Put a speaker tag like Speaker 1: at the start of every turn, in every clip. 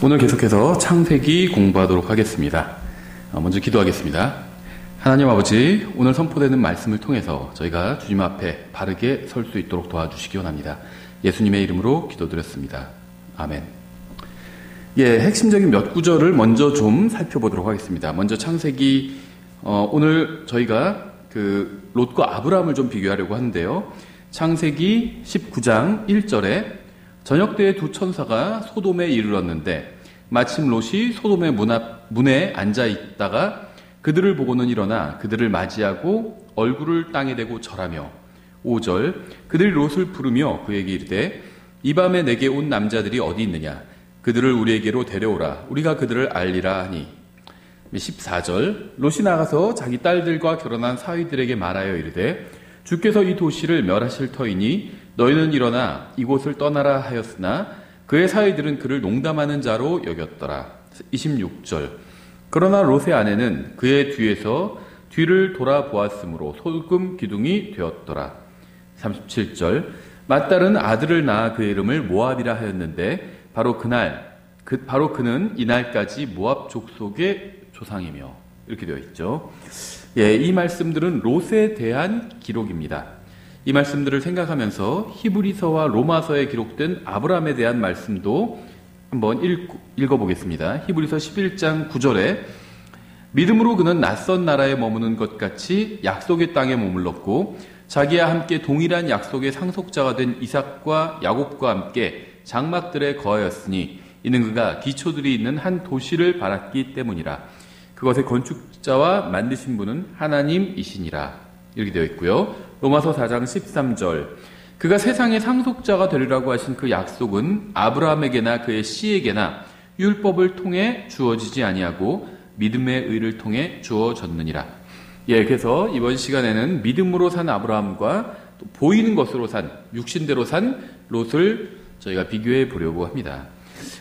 Speaker 1: 오늘 계속해서 창세기 공부하도록 하겠습니다. 먼저 기도하겠습니다. 하나님 아버지, 오늘 선포되는 말씀을 통해서 저희가 주님 앞에 바르게 설 수 있도록 도와주시기 원합니다. 예수님의 이름으로 기도드렸습니다. 아멘. 핵심적인 몇 구절을 먼저 좀 살펴보도록 하겠습니다. 먼저 창세기, 오늘 저희가 롯과 아브라함을 좀 비교하려고 하는데요. 창세기 19장 1절에 저녁 때에 두 천사가 소돔에 이르렀는데 마침 롯이 소돔의 문에 앉아 있다가 그들을 보고는 일어나 그들을 맞이하고 얼굴을 땅에 대고 절하며 5절 그들이 롯을 부르며 그에게 이르되 이 밤에 내게 온 남자들이 어디 있느냐 그들을 우리에게로 데려오라 우리가 그들을 알리라 하니 14절 롯이 나가서 자기 딸들과 결혼한 사위들에게 말하여 이르되 주께서 이 도시를 멸하실 터이니 너희는 일어나 이곳을 떠나라 하였으나 그의 사위들은 그를 농담하는 자로 여겼더라. 26절 그러나 롯의 아내는 그의 뒤에서 뒤를 돌아보았으므로 소금 기둥이 되었더라. 37절 맏딸은 아들을 낳아 그의 이름을 모압이라 하였는데 바로 그는 이날까지 모압 족속의 조상이며 이렇게 되어 있죠. 이 말씀들은 롯에 대한 기록입니다. 이 말씀들을 생각하면서 히브리서와 로마서에 기록된 아브라함에 대한 말씀도 한번 읽어보겠습니다. 히브리서 11장 9절에 믿음으로 그는 낯선 나라에 머무는 것 같이 약속의 땅에 머물렀고 자기와 함께 동일한 약속의 상속자가 된 이삭과 야곱과 함께 장막들에 거하였으니 이는 그가 기초들이 있는 한 도시를 바랐기 때문이라. 그것의 건축자와 만드신 분은 하나님이시니라. 이렇게 되어 있고요. 로마서 4장 13절 그가 세상의 상속자가 되리라고 하신 그 약속은 아브라함에게나 그의 씨에게나 율법을 통해 주어지지 아니하고 믿음의 의를 통해 주어졌느니라. 그래서 이번 시간에는 믿음으로 산 아브라함과 또 보이는 것으로 산 육신대로 산 롯을 저희가 비교해 보려고 합니다.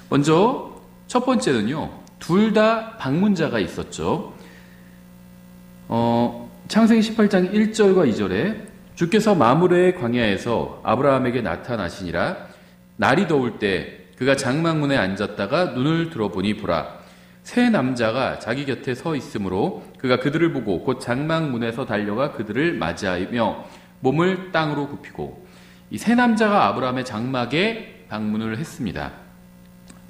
Speaker 1: 먼저 첫 번째는요. 둘 다 방문자가 있었죠. 창세기 18장 1절과 2절에 주께서 마므레의 광야에서 아브라함에게 나타나시니라. 날이 더울 때 그가 장막문에 앉았다가 눈을 들어보니 보라 세 남자가 자기 곁에 서 있으므로 그가 그들을 보고 곧 장막문에서 달려가 그들을 맞이하며 몸을 땅으로 굽히고 이 세 남자가 아브라함의 장막에 방문을 했습니다.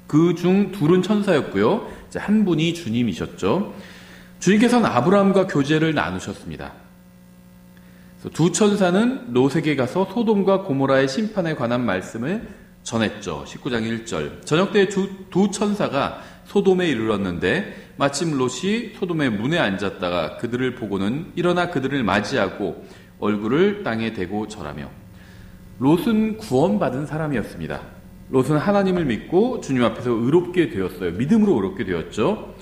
Speaker 1: 그 중 둘은 천사였고요. 한 분이 주님이셨죠. 주님께서는 아브라함과 교제를 나누셨습니다. 두 천사는 롯에게 가서 소돔과 고모라의 심판에 관한 말씀을 전했죠. 19장 1절 저녁 때 두 천사가 소돔에 이르렀는데 마침 롯이 소돔의 문에 앉았다가 그들을 보고는 일어나 그들을 맞이하고 얼굴을 땅에 대고 절하며 롯은 구원받은 사람이었습니다. 롯은 하나님을 믿고 주님 앞에서 의롭게 되었어요. 믿음으로 의롭게 되었죠.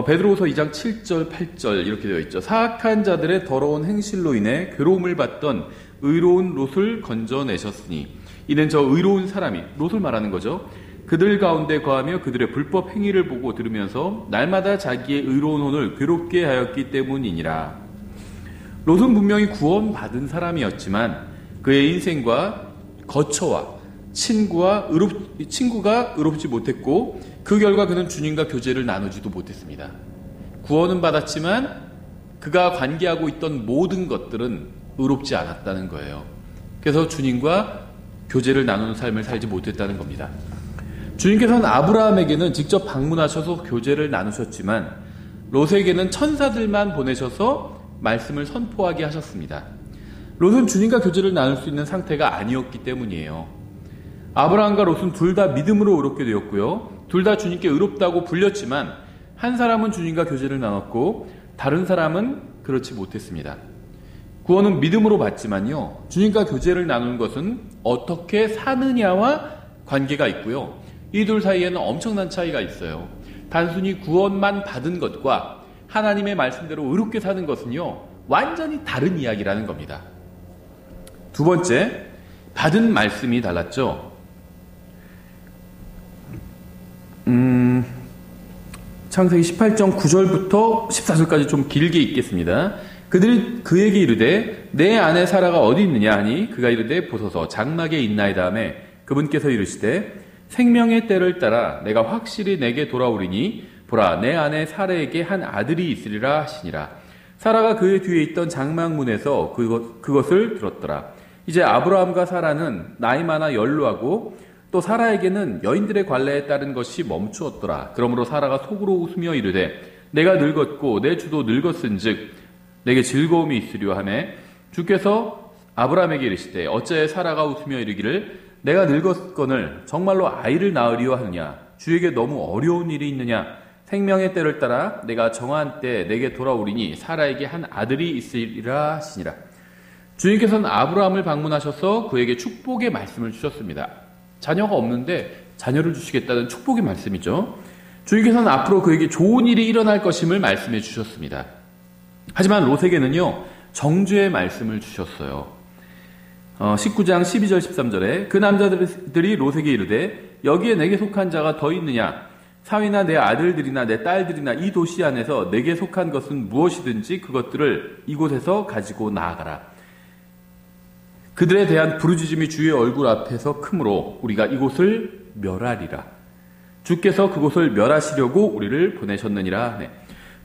Speaker 1: 베드로후서 2장 7절 8절 이렇게 되어 있죠. 사악한 자들의 더러운 행실로 인해 괴로움을 받던 의로운 롯을 건져내셨으니 이는 저 의로운 사람이 롯을 말하는 거죠. 그들 가운데 거하며 그들의 불법 행위를 보고 들으면서 날마다 자기의 의로운 혼을 괴롭게 하였기 때문이니라. 롯은 분명히 구원받은 사람이었지만 그의 인생과 거처와 친구가 의롭지 못했고 그 결과 그는 주님과 교제를 나누지도 못했습니다. 구원은 받았지만 그가 관계하고 있던 모든 것들은 의롭지 않았다는 거예요. 그래서 주님과 교제를 나누는 삶을 살지 못했다는 겁니다. 주님께서는 아브라함에게는 직접 방문하셔서 교제를 나누셨지만 롯에게는 천사들만 보내셔서 말씀을 선포하게 하셨습니다. 롯은 주님과 교제를 나눌 수 있는 상태가 아니었기 때문이에요. 아브라함과 롯은 둘 다 믿음으로 의롭게 되었고요. 둘 다 주님께 의롭다고 불렸지만 한 사람은 주님과 교제를 나눴고 다른 사람은 그렇지 못했습니다. 구원은 믿음으로 받지만요. 주님과 교제를 나누는 것은 어떻게 사느냐와 관계가 있고요. 이 둘 사이에는 엄청난 차이가 있어요. 단순히 구원만 받은 것과 하나님의 말씀대로 의롭게 사는 것은요. 완전히 다른 이야기라는 겁니다. 두 번째, 받은 말씀이 달랐죠. 창세기 18장 9절부터 14절까지 좀 길게 읽겠습니다. 그들이 그에게 이르되 내 아내 사라가 어디 있느냐 하니 그가 이르되 보소서 장막에 있나이다 하매 그분께서 이르시되 생명의 때를 따라 내가 확실히 내게 돌아오리니 보라 내 아내 사라에게 한 아들이 있으리라 하시니라. 사라가 그의 뒤에 있던 장막문에서 그것을 들었더라. 이제 아브라함과 사라는 나이 많아 연로하고 또 사라에게는 여인들의 관례에 따른 것이 멈추었더라. 그러므로 사라가 속으로 웃으며 이르되 내가 늙었고 내 주도 늙었은즉 내게 즐거움이 있으려 하며 주께서 아브라함에게 이르시되 어째 사라가 웃으며 이르기를 내가 늙었거늘 정말로 아이를 낳으리요 하느냐. 주에게 너무 어려운 일이 있느냐. 생명의 때를 따라 내가 정한 때 내게 돌아오리니 사라에게 한 아들이 있으리라 하시니라. 주님께서는 아브라함을 방문하셔서 그에게 축복의 말씀을 주셨습니다. 자녀가 없는데 자녀를 주시겠다는 축복의 말씀이죠. 주님께서는 앞으로 그에게 좋은 일이 일어날 것임을 말씀해 주셨습니다. 하지만 롯에게는요, 정죄의 말씀을 주셨어요. 19장 12절 13절에 그 남자들이 롯에게 이르되 여기에 내게 속한 자가 더 있느냐. 사위나 내 아들들이나 내 딸들이나 이 도시 안에서 내게 속한 것은 무엇이든지 그것들을 이곳에서 가지고 나아가라. 그들에 대한 부르짖음이 주의 얼굴 앞에서 크므로 우리가 이곳을 멸하리라. 주께서 그곳을 멸하시려고 우리를 보내셨느니라. 네.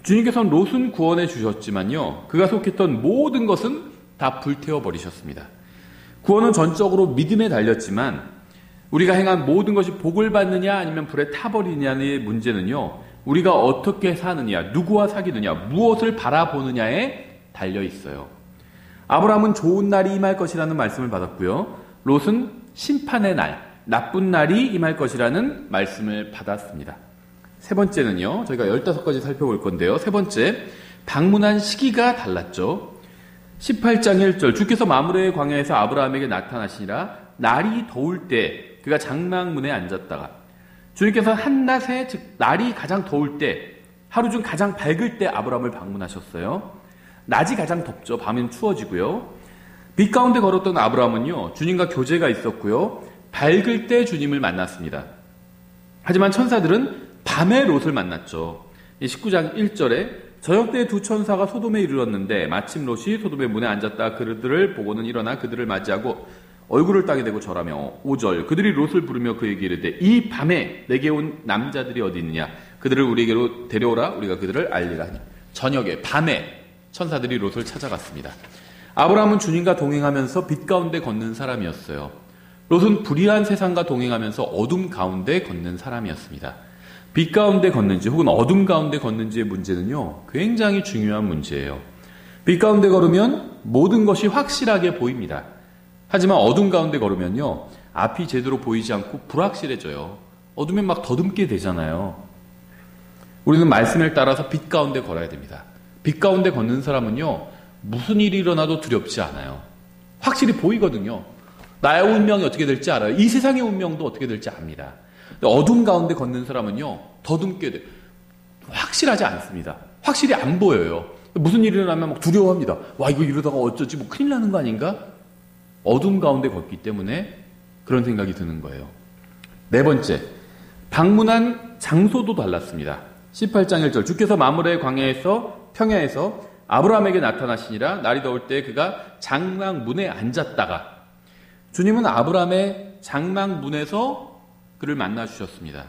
Speaker 1: 주님께서는 롯은 구원해 주셨지만요, 그가 속했던 모든 것은 다 불태워 버리셨습니다. 구원은 전적으로 믿음에 달렸지만 우리가 행한 모든 것이 복을 받느냐 아니면 불에 타버리느냐의 문제는요, 우리가 어떻게 사느냐, 누구와 사귀느냐, 무엇을 바라보느냐에 달려 있어요. 아브라함은 좋은 날이 임할 것이라는 말씀을 받았고요. 롯은 심판의 날, 나쁜 날이 임할 것이라는 말씀을 받았습니다. 세 번째는요, 저희가 15가지 살펴볼 건데요. 세 번째, 방문한 시기가 달랐죠. 18장 1절, 주께서 마므레의 광야에서 아브라함에게 나타나시니라. 날이 더울 때 그가 장막문에 앉았다가, 주님께서 한낮에, 즉 날이 가장 더울 때, 하루 중 가장 밝을 때 아브라함을 방문하셨어요. 낮이 가장 덥죠. 밤은 추워지고요. 빛 가운데 걸었던 아브라함은요, 주님과 교제가 있었고요, 밝을 때 주님을 만났습니다. 하지만 천사들은 밤에 롯을 만났죠. 19장 1절에 저녁 때 두 천사가 소돔에 이르렀는데 마침 롯이 소돔의 문에 앉았다. 그들을 보고는 일어나 그들을 맞이하고 얼굴을 땅에 대고 절하며. 5절, 그들이 롯을 부르며 그에게 이르되 이 밤에 내게 온 남자들이 어디 있느냐. 그들을 우리에게로 데려오라. 우리가 그들을 알리라 하니. 저녁에, 밤에 천사들이 롯을 찾아갔습니다. 아브라함은 주님과 동행하면서 빛 가운데 걷는 사람이었어요. 롯은 불의한 세상과 동행하면서 어둠 가운데 걷는 사람이었습니다. 빛 가운데 걷는지 혹은 어둠 가운데 걷는지의 문제는요, 굉장히 중요한 문제예요. 빛 가운데 걸으면 모든 것이 확실하게 보입니다. 하지만 어둠 가운데 걸으면요, 앞이 제대로 보이지 않고 불확실해져요. 어둠에 막 더듬게 되잖아요. 우리는 말씀을 따라서 빛 가운데 걸어야 됩니다. 빛 가운데 걷는 사람은요, 무슨 일이 일어나도 두렵지 않아요. 확실히 보이거든요. 나의 운명이 어떻게 될지 알아요. 이 세상의 운명도 어떻게 될지 압니다. 어둠 가운데 걷는 사람은요, 더듬게 돼요. 확실하지 않습니다. 확실히 안 보여요. 무슨 일이 일어나면 막 두려워합니다. 와, 이거 이러다가 어쩌지, 뭐 큰일 나는 거 아닌가? 어둠 가운데 걷기 때문에 그런 생각이 드는 거예요. 네 번째, 방문한 장소도 달랐습니다. 18장 1절, 주께서 마므레의 평야에서 아브라함에게 나타나시니라. 날이 더울 때 그가 장막문에 앉았다가, 주님은 아브라함의 장막문에서 그를 만나주셨습니다.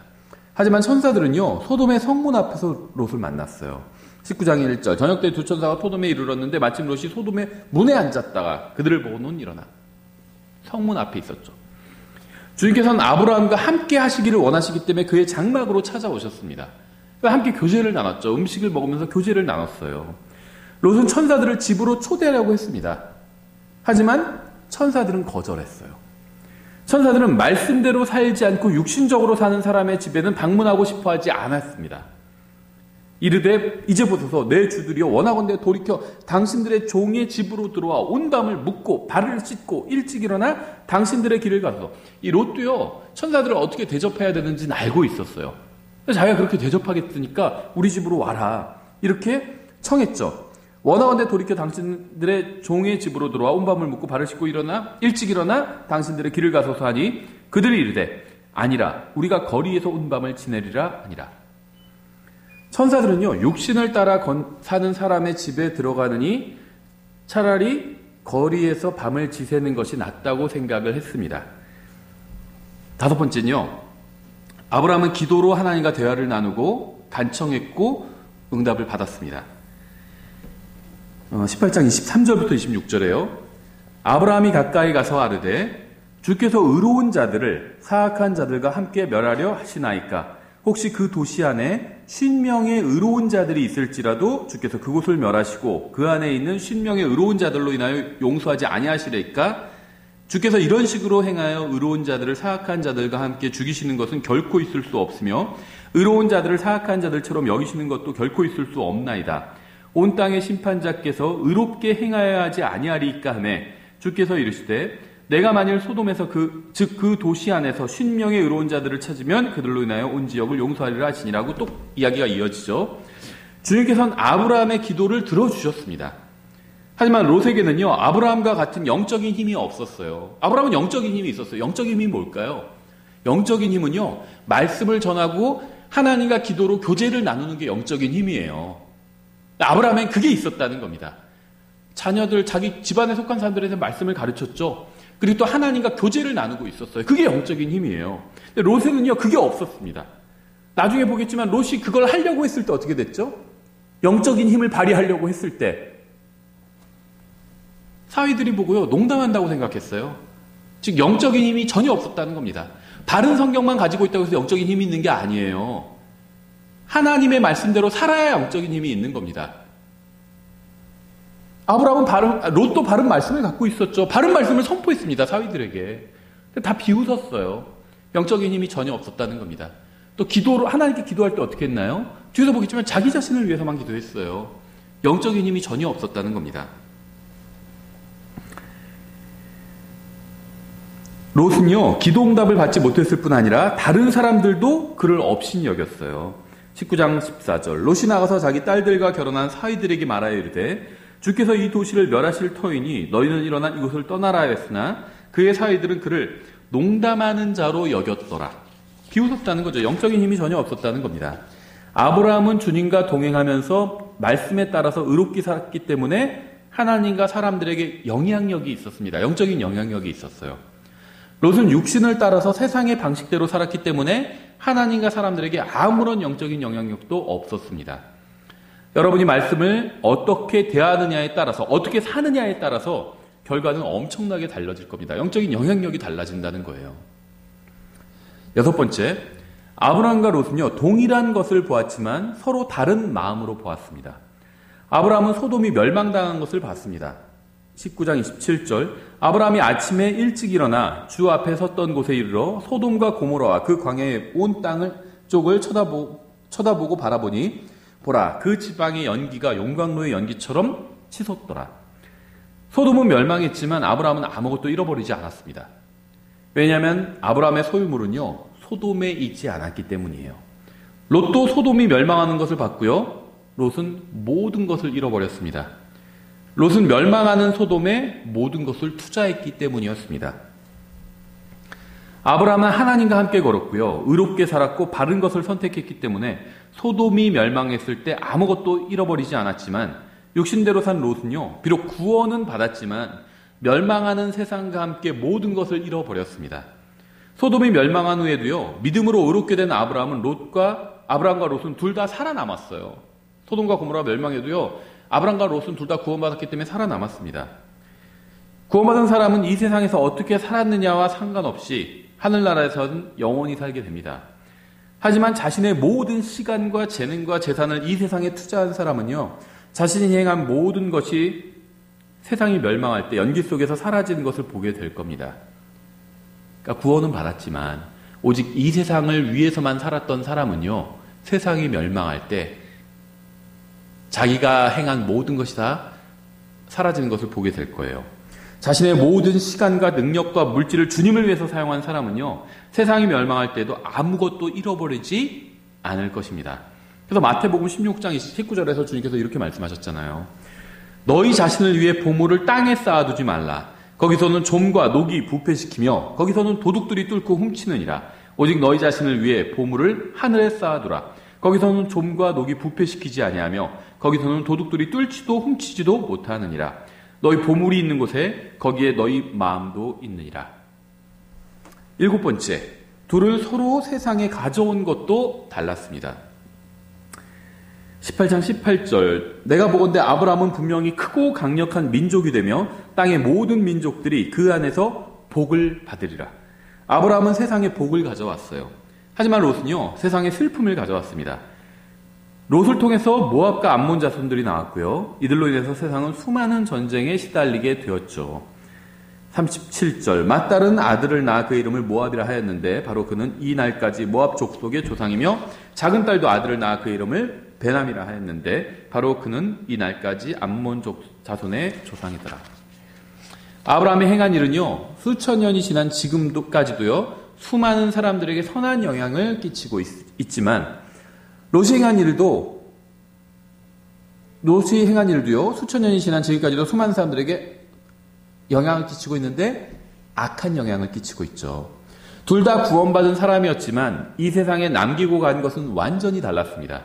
Speaker 1: 하지만 천사들은요, 소돔의 성문 앞에서 롯을 만났어요. 19장 1절, 저녁 때 두 천사가 소돔에 이르렀는데 마침 롯이 소돔의 문에 앉았다가 그들을 보고는 일어나. 성문 앞에 있었죠. 주님께서는 아브라함과 함께 하시기를 원하시기 때문에 그의 장막으로 찾아오셨습니다. 함께 교제를 나눴죠. 음식을 먹으면서 교제를 나눴어요. 롯은 천사들을 집으로 초대하려고 했습니다. 하지만 천사들은 거절했어요. 천사들은 말씀대로 살지 않고 육신적으로 사는 사람의 집에는 방문하고 싶어 하지 않았습니다. 이르되 이제 보소서 내 주들이여 원하건대 돌이켜 당신들의 종의 집으로 들어와 온 밤을 묵고 발을 씻고 일찍 일어나 당신들의 길을 가서. 이 롯도요, 천사들을 어떻게 대접해야 되는지는 알고 있었어요. 자기가 그렇게 대접하겠으니까 우리 집으로 와라, 이렇게 청했죠. 원하건대 돌이켜 당신들의 종의 집으로 들어와 온 밤을 묵고 발을 씻고 일찍 일어나 당신들의 길을 가소서 하니 그들이 이르되 아니라 우리가 거리에서 온 밤을 지내리라 하니라. 천사들은요, 육신을 따라 사는 사람의 집에 들어가느니 차라리 거리에서 밤을 지새는 것이 낫다고 생각을 했습니다. 다섯 번째는요, 아브라함은 기도로 하나님과 대화를 나누고 간청했고 응답을 받았습니다. 18장 23절부터 26절에요. 아브라함이 가까이 가서 아르되 주께서 의로운 자들을 사악한 자들과 함께 멸하려 하시나이까. 혹시 그 도시 안에 50명의 의로운 자들이 있을지라도 주께서 그곳을 멸하시고 그 안에 있는 50명의 의로운 자들로 인하여 용서하지 아니하시리까. 주께서 이런 식으로 행하여 의로운 자들을 사악한 자들과 함께 죽이시는 것은 결코 있을 수 없으며 의로운 자들을 사악한 자들처럼 여기시는 것도 결코 있을 수 없나이다. 온 땅의 심판자께서 의롭게 행하여야 하지 아니하리이까 하매 주께서 이르시되 내가 만일 소돔에서 그 도시 안에서 50명의 의로운 자들을 찾으면 그들로 인하여 온 지역을 용서하리라 하시니라고 또 이야기가 이어지죠. 주님께서는 아브라함의 기도를 들어주셨습니다. 하지만 롯에게는요, 아브라함과 같은 영적인 힘이 없었어요. 아브라함은 영적인 힘이 있었어요. 영적인 힘이 뭘까요? 영적인 힘은요, 말씀을 전하고 하나님과 기도로 교제를 나누는 게 영적인 힘이에요. 아브라함엔 그게 있었다는 겁니다. 자녀들, 자기 집안에 속한 사람들한테 말씀을 가르쳤죠. 그리고 또 하나님과 교제를 나누고 있었어요. 그게 영적인 힘이에요. 근데 롯에는요, 그게 없었습니다. 나중에 보겠지만 롯이 그걸 하려고 했을 때 어떻게 됐죠? 영적인 힘을 발휘하려고 했을 때 사위들이 보고요, 농담한다고 생각했어요. 즉 영적인 힘이 전혀 없었다는 겁니다. 바른 성경만 가지고 있다고 해서 영적인 힘이 있는 게 아니에요. 하나님의 말씀대로 살아야 영적인 힘이 있는 겁니다. 아브라함은 롯도 바른 말씀을 갖고 있었죠. 바른 말씀을 선포했습니다. 사위들에게. 다 비웃었어요. 영적인 힘이 전혀 없었다는 겁니다. 또 하나님께 기도할 때 어떻게 했나요? 뒤에서 보겠지만 자기 자신을 위해서만 기도했어요. 영적인 힘이 전혀 없었다는 겁니다. 롯은요, 기도응답을 받지 못했을 뿐 아니라 다른 사람들도 그를 업신이 여겼어요. 19장 14절. 롯이 나가서 자기 딸들과 결혼한 사위들에게 말하여 이르되 주께서 이 도시를 멸하실 터이니 너희는 일어나 이곳을 떠나라 했으나 그의 사위들은 그를 농담하는 자로 여겼더라. 비웃었다는 거죠. 영적인 힘이 전혀 없었다는 겁니다. 아브라함은 주님과 동행하면서 말씀에 따라서 의롭게 살았기 때문에 하나님과 사람들에게 영향력이 있었습니다. 영적인 영향력이 있었어요. 롯은 육신을 따라서 세상의 방식대로 살았기 때문에 하나님과 사람들에게 아무런 영적인 영향력도 없었습니다. 여러분이 말씀을 어떻게 대하느냐에 따라서, 어떻게 사느냐에 따라서 결과는 엄청나게 달라질 겁니다. 영적인 영향력이 달라진다는 거예요. 6번째, 아브라함과 롯은요, 동일한 것을 보았지만 서로 다른 마음으로 보았습니다. 아브라함은 소돔이 멸망당한 것을 봤습니다. 19장 27절. 아브라함이 아침에 일찍 일어나 주 앞에 섰던 곳에 이르러 소돔과 고모라와 그 광야의 온 쪽을 쳐다보고 바라보니 보라, 그 지방의 연기가 용광로의 연기처럼 치솟더라. 소돔은 멸망했지만 아브라함은 아무것도 잃어버리지 않았습니다. 왜냐하면 아브라함의 소유물은요, 소돔에 있지 않았기 때문이에요. 롯도 소돔이 멸망하는 것을 봤고요, 롯은 모든 것을 잃어버렸습니다. 롯은 멸망하는 소돔에 모든 것을 투자했기 때문이었습니다. 아브라함은 하나님과 함께 걸었고요, 의롭게 살았고 바른 것을 선택했기 때문에 소돔이 멸망했을 때 아무것도 잃어버리지 않았지만 육신대로 산 롯은요, 비록 구원은 받았지만 멸망하는 세상과 함께 모든 것을 잃어버렸습니다. 소돔이 멸망한 후에도요, 믿음으로 의롭게 된 아브라함과 롯은 둘 다 살아남았어요. 소돔과 고모라 멸망해도요, 아브라함과 롯은 둘 다 구원받았기 때문에 살아남았습니다. 구원받은 사람은 이 세상에서 어떻게 살았느냐와 상관없이 하늘나라에서는 영원히 살게 됩니다. 하지만 자신의 모든 시간과 재능과 재산을 이 세상에 투자한 사람은요, 자신이 행한 모든 것이 세상이 멸망할 때 연기 속에서 사라지는 것을 보게 될 겁니다. 그러니까 구원은 받았지만 오직 이 세상을 위해서만 살았던 사람은요, 세상이 멸망할 때 자기가 행한 모든 것이 다 사라지는 것을 보게 될 거예요. 자신의 모든 시간과 능력과 물질을 주님을 위해서 사용한 사람은요, 세상이 멸망할 때도 아무것도 잃어버리지 않을 것입니다. 그래서 마태복음 16장 19절에서 주님께서 이렇게 말씀하셨잖아요. 너희 자신을 위해 보물을 땅에 쌓아두지 말라. 거기서는 좀과 녹이 부패시키며 거기서는 도둑들이 뚫고 훔치느니라. 오직 너희 자신을 위해 보물을 하늘에 쌓아두라. 거기서는 좀과 녹이 부패시키지 아니하며 거기서는 도둑들이 뚫지도 훔치지도 못하느니라. 너희 보물이 있는 곳에 거기에 너희 마음도 있느니라. 7번째, 둘은 서로 세상에 가져온 것도 달랐습니다. 18장 18절 내가 보건대 아브라함은 분명히 크고 강력한 민족이 되며 땅의 모든 민족들이 그 안에서 복을 받으리라. 아브라함은 세상에 복을 가져왔어요. 하지만 롯은요, 세상에 슬픔을 가져왔습니다. 롯을 통해서 모압과 암몬 자손들이 나왔고요. 이들로 인해서 세상은 수많은 전쟁에 시달리게 되었죠. 37절 맏딸은 아들을 낳아 그 이름을 모압이라 하였는데 바로 그는 이 날까지 모압 족속의 조상이며 작은 딸도 아들을 낳아 그 이름을 베남이라 하였는데 바로 그는 이 날까지 암몬 자손의 조상이더라. 아브라함의 행한 일은요, 수천 년이 지난 지금까지도요, 수많은 사람들에게 선한 영향을 끼치고 있지만 롯이 행한 일도요, 수천 년이 지난 지금까지도 수많은 사람들에게 영향을 끼치고 있는데 악한 영향을 끼치고 있죠. 둘 다 구원받은 사람이었지만 이 세상에 남기고 간 것은 완전히 달랐습니다.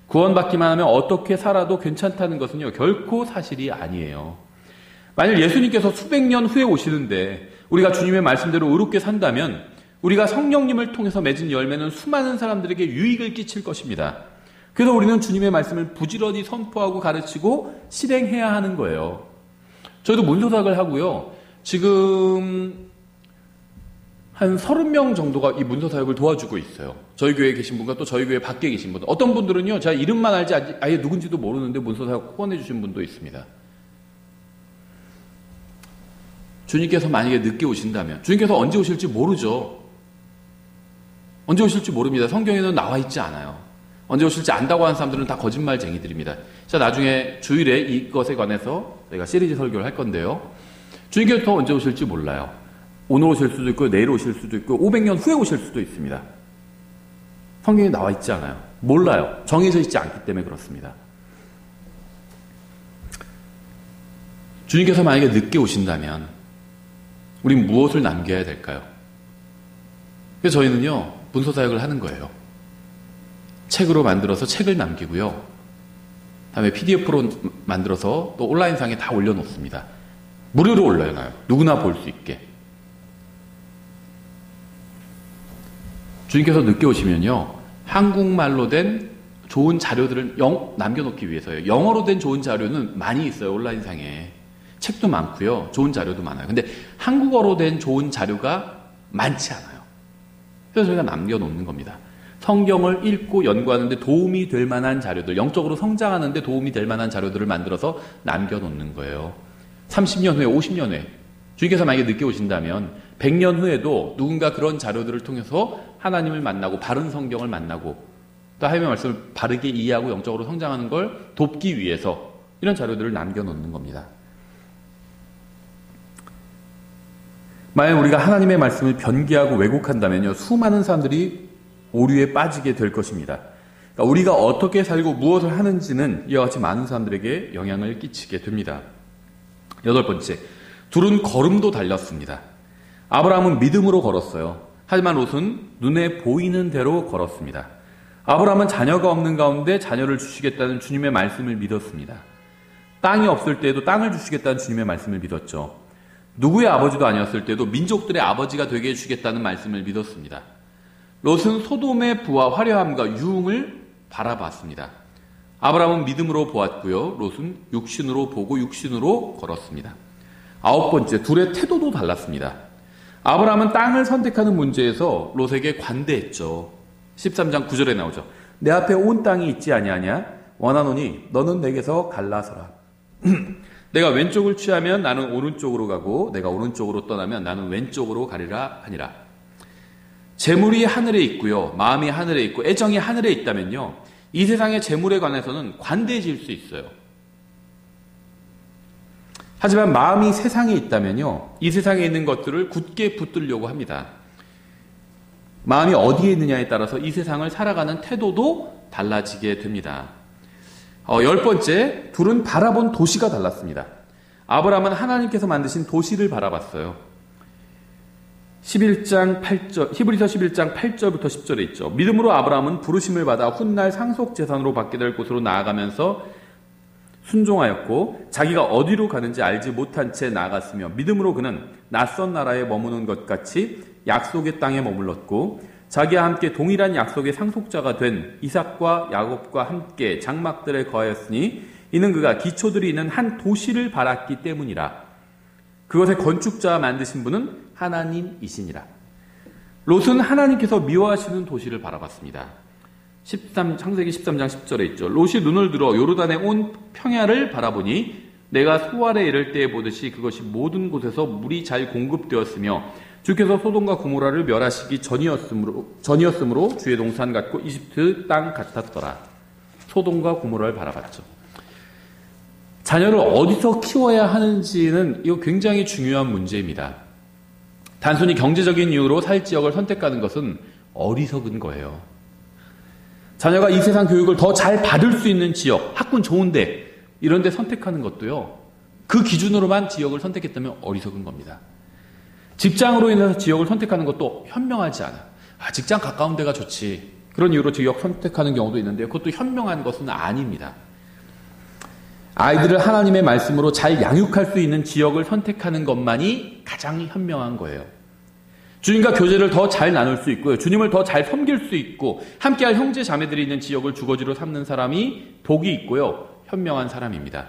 Speaker 1: 구원받기만 하면 어떻게 살아도 괜찮다는 것은요, 결코 사실이 아니에요. 만일 예수님께서 수백 년 후에 오시는데 우리가 주님의 말씀대로 의롭게 산다면 우리가 성령님을 통해서 맺은 열매는 수많은 사람들에게 유익을 끼칠 것입니다. 그래서 우리는 주님의 말씀을 부지런히 선포하고 가르치고 실행해야 하는 거예요. 저희도 문도사역을 하고요. 지금 한 30명 정도가 이 문서사역을 도와주고 있어요. 저희 교회에 계신 분과 또 저희 교회 밖에 계신 분. 어떤 분들은요, 제가 이름만 알지 아예 누군지도 모르는데 문서사역 후원해 주신 분도 있습니다. 주님께서 만약에 늦게 오신다면, 주님께서 언제 오실지 모르죠. 언제 오실지 모릅니다. 성경에는 나와 있지 않아요. 언제 오실지 안다고 하는 사람들은 다 거짓말쟁이들입니다. 자, 나중에 주일에 이것에 관해서 저희가 시리즈 설교를 할 건데요. 주님께서 언제 오실지 몰라요. 오늘 오실 수도 있고 내일 오실 수도 있고 500년 후에 오실 수도 있습니다. 성경에 나와 있지 않아요. 몰라요. 정해져 있지 않기 때문에 그렇습니다. 주님께서 만약에 늦게 오신다면 우린 무엇을 남겨야 될까요? 그래서 저희는요, 문서사역을 하는 거예요. 책으로 만들어서 책을 남기고요. 다음에 PDF로 만들어서 또 온라인상에 다 올려놓습니다. 무료로 올려놔요. 누구나 볼 수 있게. 주님께서 늦게 오시면요, 한국말로 된 좋은 자료들을 남겨놓기 위해서요. 영어로 된 좋은 자료는 많이 있어요. 온라인상에. 책도 많고요. 좋은 자료도 많아요. 근데 한국어로 된 좋은 자료가 많지 않아요. 그래서 저희가 남겨놓는 겁니다. 성경을 읽고 연구하는데 도움이 될 만한 자료들, 영적으로 성장하는데 도움이 될 만한 자료들을 만들어서 남겨놓는 거예요. 30년 후에, 50년 후에 주님께서 만약에 늦게 오신다면 100년 후에도 누군가 그런 자료들을 통해서 하나님을 만나고 바른 성경을 만나고 또 하나님의 말씀을 바르게 이해하고 영적으로 성장하는 걸 돕기 위해서 이런 자료들을 남겨놓는 겁니다. 만약 우리가 하나님의 말씀을 변기하고 왜곡한다면요, 수많은 사람들이 오류에 빠지게 될 것입니다. 그러니까 우리가 어떻게 살고 무엇을 하는지는 이와 같이 많은 사람들에게 영향을 끼치게 됩니다. 8번째, 둘은 걸음도 달렸습니다. 아브라함은 믿음으로 걸었어요. 하지만 롯은 눈에 보이는 대로 걸었습니다. 아브라함은 자녀가 없는 가운데 자녀를 주시겠다는 주님의 말씀을 믿었습니다. 땅이 없을 때에도 땅을 주시겠다는 주님의 말씀을 믿었죠. 누구의 아버지도 아니었을 때도 민족들의 아버지가 되게 해주시겠다는 말씀을 믿었습니다. 롯은 소돔의 부와 화려함과 유흥을 바라봤습니다. 아브라함은 믿음으로 보았고요. 롯은 육신으로 보고 육신으로 걸었습니다. 9번째, 둘의 태도도 달랐습니다. 아브라함은 땅을 선택하는 문제에서 롯에게 관대했죠. 13장 9절에 나오죠. 내 앞에 온 땅이 있지 아니하냐? 원하노니 너는 내게서 갈라서라. 내가 왼쪽을 취하면 나는 오른쪽으로 가고 내가 오른쪽으로 떠나면 나는 왼쪽으로 가리라 하니라. 재물이 하늘에 있고요. 마음이 하늘에 있고 애정이 하늘에 있다면요, 이 세상의 재물에 관해서는 관대해질 수 있어요. 하지만 마음이 세상에 있다면요, 이 세상에 있는 것들을 굳게 붙들려고 합니다. 마음이 어디에 있느냐에 따라서 이 세상을 살아가는 태도도 달라지게 됩니다. 10번째, 둘은 바라본 도시가 달랐습니다. 아브라함은 하나님께서 만드신 도시를 바라봤어요. 11장 8절, 히브리서 11장 8절부터 10절에 있죠. 믿음으로 아브라함은 부르심을 받아 훗날 상속재산으로 받게 될 곳으로 나아가면서 순종하였고 자기가 어디로 가는지 알지 못한 채 나아갔으며 믿음으로 그는 낯선 나라에 머무는 것 같이 약속의 땅에 머물렀고 자기와 함께 동일한 약속의 상속자가 된 이삭과 야곱과 함께 장막들에 거하였으니 이는 그가 기초들이 있는 한 도시를 바랐기 때문이라. 그것의 건축자와 만드신 분은 하나님이시니라. 롯은 하나님께서 미워하시는 도시를 바라봤습니다. 창세기 13장 10절에 있죠. 롯이 눈을 들어 요르단의 온 평야를 바라보니 내가 소알에 이를 때에 보듯이 그것이 모든 곳에서 물이 잘 공급되었으며 주께서 소돔과 고모라를 멸하시기 전이었으므로 주의 동산 같고 이집트 땅 같았더라. 소돔과 고모라를 바라봤죠. 자녀를 어디서 키워야 하는지는 이거 굉장히 중요한 문제입니다. 단순히 경제적인 이유로 살 지역을 선택하는 것은 어리석은 거예요. 자녀가 이 세상 교육을 더 잘 받을 수 있는 지역, 학군 좋은데 이런 데 선택하는 것도요. 그 기준으로만 지역을 선택했다면 어리석은 겁니다. 직장으로 인해서 지역을 선택하는 것도 현명하지 않아. 직장 가까운 데가 좋지. 그런 이유로 지역 선택하는 경우도 있는데 그것도 현명한 것은 아닙니다. 아이들을 하나님의 말씀으로 잘 양육할 수 있는 지역을 선택하는 것만이 가장 현명한 거예요. 주님과 교제를 더 잘 나눌 수 있고요. 주님을 더 잘 섬길 수 있고 함께할 형제 자매들이 있는 지역을 주거지로 삼는 사람이 복이 있고요. 현명한 사람입니다.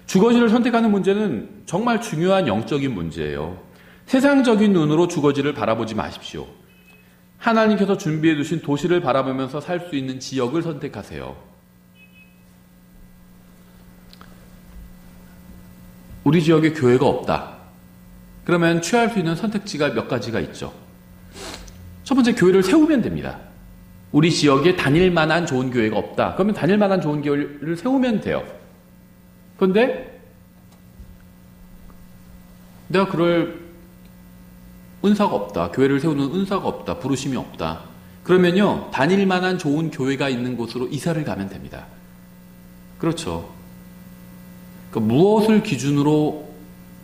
Speaker 1: 주거지를 선택하는 문제는 정말 중요한 영적인 문제예요. 세상적인 눈으로 주거지를 바라보지 마십시오. 하나님께서 준비해 두신 도시를 바라보면서 살 수 있는 지역을 선택하세요. 우리 지역에 교회가 없다. 그러면 취할 수 있는 선택지가 몇 가지가 있죠. 첫 번째, 교회를 세우면 됩니다. 우리 지역에 다닐 만한 좋은 교회가 없다. 그러면 다닐 만한 좋은 교회를 세우면 돼요. 그런데 내가 그럴 은사가 없다. 교회를 세우는 은사가 없다. 부르심이 없다. 그러면요, 다닐 만한 좋은 교회가 있는 곳으로 이사를 가면 됩니다. 그렇죠. 그러니까 무엇을 기준으로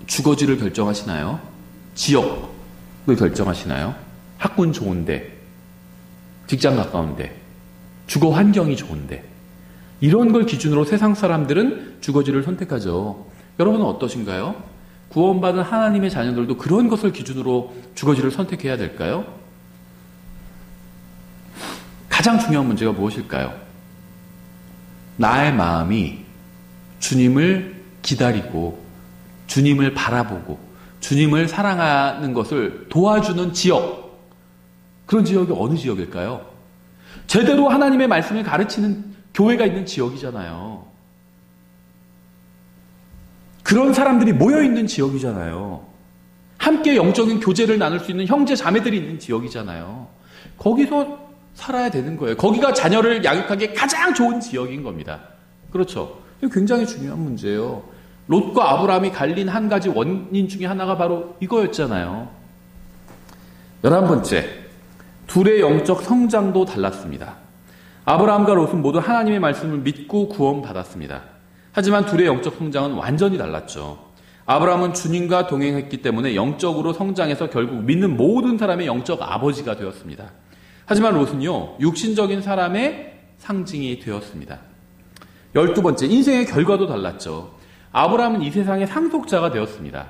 Speaker 1: 주거지를 결정하시나요? 지역을 결정하시나요? 학군 좋은데, 직장 가까운데, 주거 환경이 좋은데, 이런 걸 기준으로 세상 사람들은 주거지를 선택하죠. 여러분은 어떠신가요? 구원받은 하나님의 자녀들도 그런 것을 기준으로 주거지를 선택해야 될까요? 가장 중요한 문제가 무엇일까요? 나의 마음이 주님을 기다리고 주님을 바라보고 주님을 사랑하는 것을 도와주는 지역, 그런 지역이 어느 지역일까요? 제대로 하나님의 말씀을 가르치는 교회가 있는 지역이잖아요. 그런 사람들이 모여있는 지역이잖아요. 함께 영적인 교제를 나눌 수 있는 형제 자매들이 있는 지역이잖아요. 거기서 살아야 되는 거예요. 거기가 자녀를 양육하기에 가장 좋은 지역인 겁니다. 그렇죠. 이거 굉장히 중요한 문제예요. 롯과 아브라함이 갈린 한 가지 원인 중에 하나가 바로 이거였잖아요. 11번째, 둘의 영적 성장도 달랐습니다. 아브라함과 롯은 모두 하나님의 말씀을 믿고 구원받았습니다. 하지만 둘의 영적 성장은 완전히 달랐죠. 아브라함은 주님과 동행했기 때문에 영적으로 성장해서 결국 믿는 모든 사람의 영적 아버지가 되었습니다. 하지만 롯은요, 육신적인 사람의 상징이 되었습니다. 12번째, 인생의 결과도 달랐죠. 아브라함은 이 세상의 상속자가 되었습니다.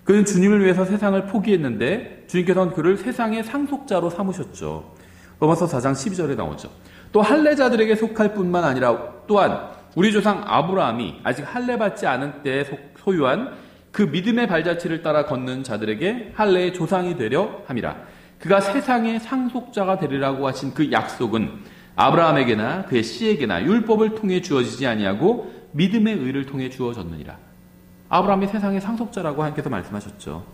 Speaker 1: 그는 주님을 위해서 세상을 포기했는데 주님께서는 그를 세상의 상속자로 삼으셨죠. 로마서 4장 12절에 나오죠. 또 할례자들에게 속할 뿐만 아니라 또한 우리 조상 아브라함이 아직 할례받지 않은 때에 소유한 그 믿음의 발자취를 따라 걷는 자들에게 할례의 조상이 되려 함이라. 그가 세상의 상속자가 되리라고 하신 그 약속은 아브라함에게나 그의 씨에게나 율법을 통해 주어지지 아니하고 믿음의 의를 통해 주어졌느니라. 아브라함이 세상의 상속자라고 하나님께서 말씀하셨죠.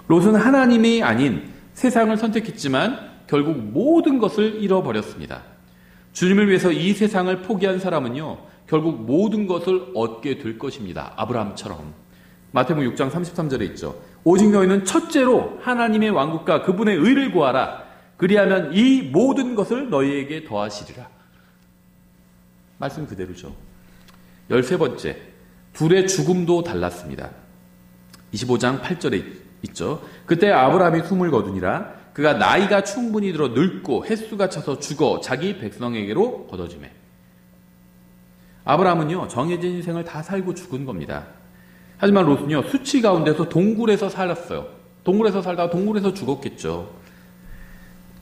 Speaker 1: 롯은 하나님이 아닌 세상을 선택했지만 결국 모든 것을 잃어버렸습니다. 주님을 위해서 이 세상을 포기한 사람은요, 결국 모든 것을 얻게 될 것입니다. 아브라함처럼. 마태복음 6장 33절에 있죠. 오직 너희는 첫째로 하나님의 왕국과 그분의 의를 구하라. 그리하면 이 모든 것을 너희에게 더하시리라. 말씀 그대로죠. 13번째, 둘의 죽음도 달랐습니다. 25장 8절에 있죠. 그때 아브라함이 숨을 거두니라. 그가 나이가 충분히 들어 늙고 햇수가 차서 죽어 자기 백성에게로 걷어지매. 아브라함은요, 정해진 인생을 다 살고 죽은 겁니다. 하지만 롯은요, 수치 가운데서 동굴에서 살았어요. 동굴에서 살다가 동굴에서 죽었겠죠.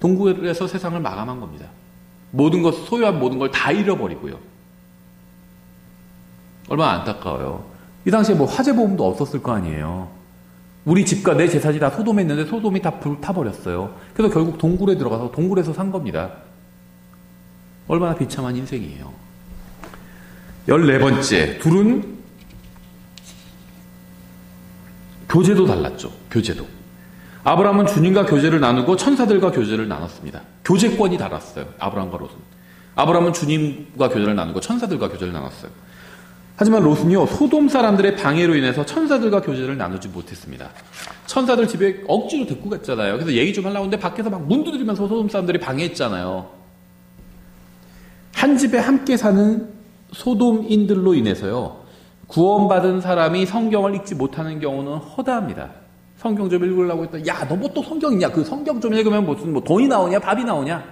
Speaker 1: 동굴에서 세상을 마감한 겁니다. 모든 것, 소유한 모든 걸 다 잃어버리고요. 얼마나 안타까워요. 이 당시에 뭐 화재보험도 없었을 거 아니에요. 우리 집과 내 재산이 다 소돔에 있는데 소돔이 다 불타버렸어요. 그래서 결국 동굴에 들어가서 동굴에서 산 겁니다. 얼마나 비참한 인생이에요. 14번째, 둘은 교제도 달랐죠. 교제도. 아브라함은 주님과 교제를 나누고 천사들과 교제를 나눴습니다. 교제권이 달랐어요. 아브라함과 롯은. 아브라함은 주님과 교제를 나누고 천사들과 교제를 나눴어요. 하지만 롯은요, 소돔 사람들의 방해로 인해서 천사들과 교제를 나누지 못했습니다. 천사들 집에 억지로 데리고 갔잖아요. 그래서 얘기 좀 하려고 했는데 밖에서 막 문 두드리면서 소돔 사람들이 방해했잖아요. 한 집에 함께 사는 소돔인들로 인해서요, 구원받은 사람이 성경을 읽지 못하는 경우는 허다합니다. 성경 좀 읽으려고 했더니, 야, 너 뭐 또 성경 읽냐? 그 성경 좀 읽으면 무슨 뭐 돈이 나오냐? 밥이 나오냐?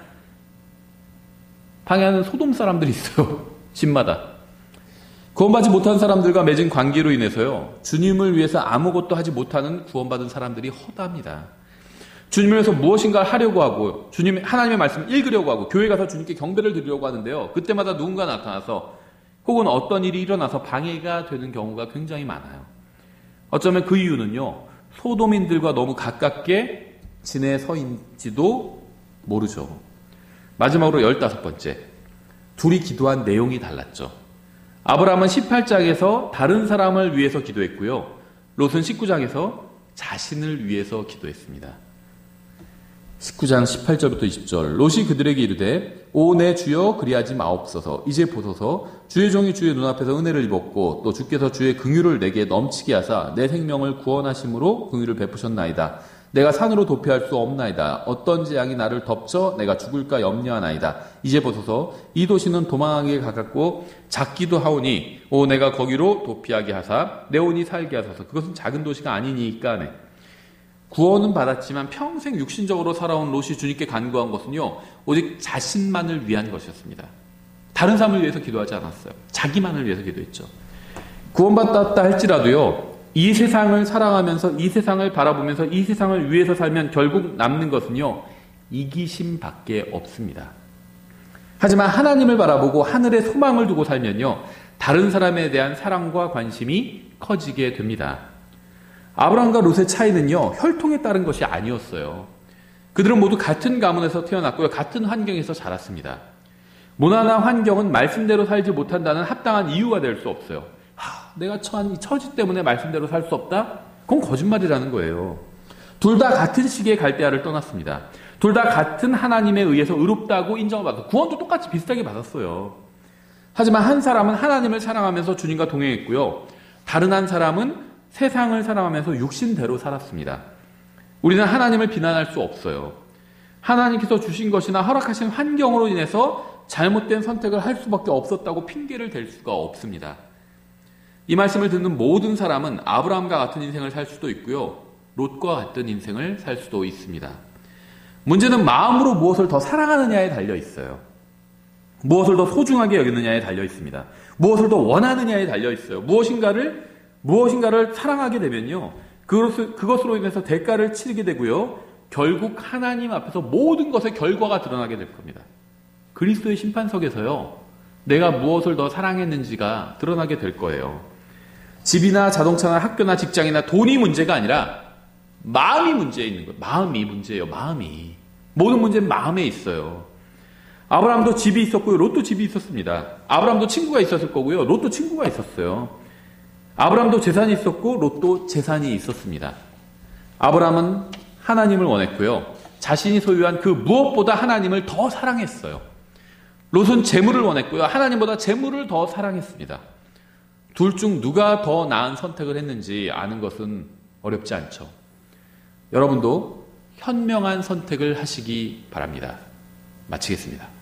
Speaker 1: 방해하는 소돔 사람들이 있어요. 집마다. 구원받지 못한 사람들과 맺은 관계로 인해서요, 주님을 위해서 아무것도 하지 못하는 구원받은 사람들이 허다합니다. 주님을 위해서 무엇인가를 하려고 하고, 하나님의 말씀을 읽으려고 하고, 교회 가서 주님께 경배를 드리려고 하는데요, 그때마다 누군가 나타나서, 혹은 어떤 일이 일어나서 방해가 되는 경우가 굉장히 많아요. 어쩌면 그 이유는요, 소돔인들과 너무 가깝게 지내서 인지도 모르죠. 마지막으로 15번째, 둘이 기도한 내용이 달랐죠. 아브라함은 18장에서 다른 사람을 위해서 기도했고요. 롯은 19장에서 자신을 위해서 기도했습니다. 19장 18절부터 20절. 롯이 그들에게 이르되 오 내 주여 그리하지 마옵소서. 이제 보소서 주의 종이 주의 눈앞에서 은혜를 입었고 또 주께서 주의 긍휼을 내게 넘치게 하사 내 생명을 구원하심으로 긍휼을 베푸셨나이다. 내가 산으로 도피할 수 없나이다. 어떤 재앙이 나를 덮쳐 내가 죽을까 염려하나이다. 이제 보소서 이 도시는 도망하기에 가깝고 작기도 하오니 오 내가 거기로 도피하게 하사 내 혼이 살게 하소서. 그것은 작은 도시가 아니니까. 네. 구원은 받았지만 평생 육신적으로 살아온 롯이 주님께 간구한 것은요, 오직 자신만을 위한 것이었습니다. 다른 사람을 위해서 기도하지 않았어요. 자기만을 위해서 기도했죠. 구원받았다 할지라도요, 이 세상을 사랑하면서 이 세상을 바라보면서 이 세상을 위해서 살면 결국 남는 것은요, 이기심밖에 없습니다. 하지만 하나님을 바라보고 하늘에 소망을 두고 살면요, 다른 사람에 대한 사랑과 관심이 커지게 됩니다. 아브라함과 롯의 차이는요, 혈통에 따른 것이 아니었어요. 그들은 모두 같은 가문에서 태어났고요, 같은 환경에서 자랐습니다. 문화나 환경은 말씀대로 살지 못한다는 합당한 이유가 될 수 없어요. 내가 처한 이 처지 때문에 말씀대로 살 수 없다? 그건 거짓말이라는 거예요. 둘 다 같은 시기에 갈대아를 떠났습니다. 둘 다 같은 하나님에 의해서 의롭다고 인정을 받았어요. 구원도 똑같이 비슷하게 받았어요. 하지만 한 사람은 하나님을 사랑하면서 주님과 동행했고요, 다른 한 사람은 세상을 사랑하면서 육신대로 살았습니다. 우리는 하나님을 비난할 수 없어요. 하나님께서 주신 것이나 허락하신 환경으로 인해서 잘못된 선택을 할 수밖에 없었다고 핑계를 댈 수가 없습니다. 이 말씀을 듣는 모든 사람은 아브라함과 같은 인생을 살 수도 있고요, 롯과 같은 인생을 살 수도 있습니다. 문제는 마음으로 무엇을 더 사랑하느냐에 달려 있어요. 무엇을 더 소중하게 여기느냐에 달려 있습니다. 무엇을 더 원하느냐에 달려 있어요. 무엇인가를 사랑하게 되면요, 그것으로 인해서 대가를 치르게 되고요, 결국 하나님 앞에서 모든 것의 결과가 드러나게 될 겁니다. 그리스도의 심판석에서요, 내가 무엇을 더 사랑했는지가 드러나게 될 거예요. 집이나 자동차나 학교나 직장이나 돈이 문제가 아니라 마음이 문제에 있는 거예요. 마음이 문제예요. 마음이. 모든 문제는 마음에 있어요. 아브라함도 집이 있었고요, 롯도 집이 있었습니다. 아브라함도 친구가 있었을 거고요, 롯도 친구가 있었어요. 아브라함도 재산이 있었고 롯도 재산이 있었습니다. 아브라함은 하나님을 원했고요, 자신이 소유한 그 무엇보다 하나님을 더 사랑했어요. 롯은 재물을 원했고요, 하나님보다 재물을 더 사랑했습니다. 둘 중 누가 더 나은 선택을 했는지 아는 것은 어렵지 않죠. 여러분도 현명한 선택을 하시기 바랍니다. 마치겠습니다.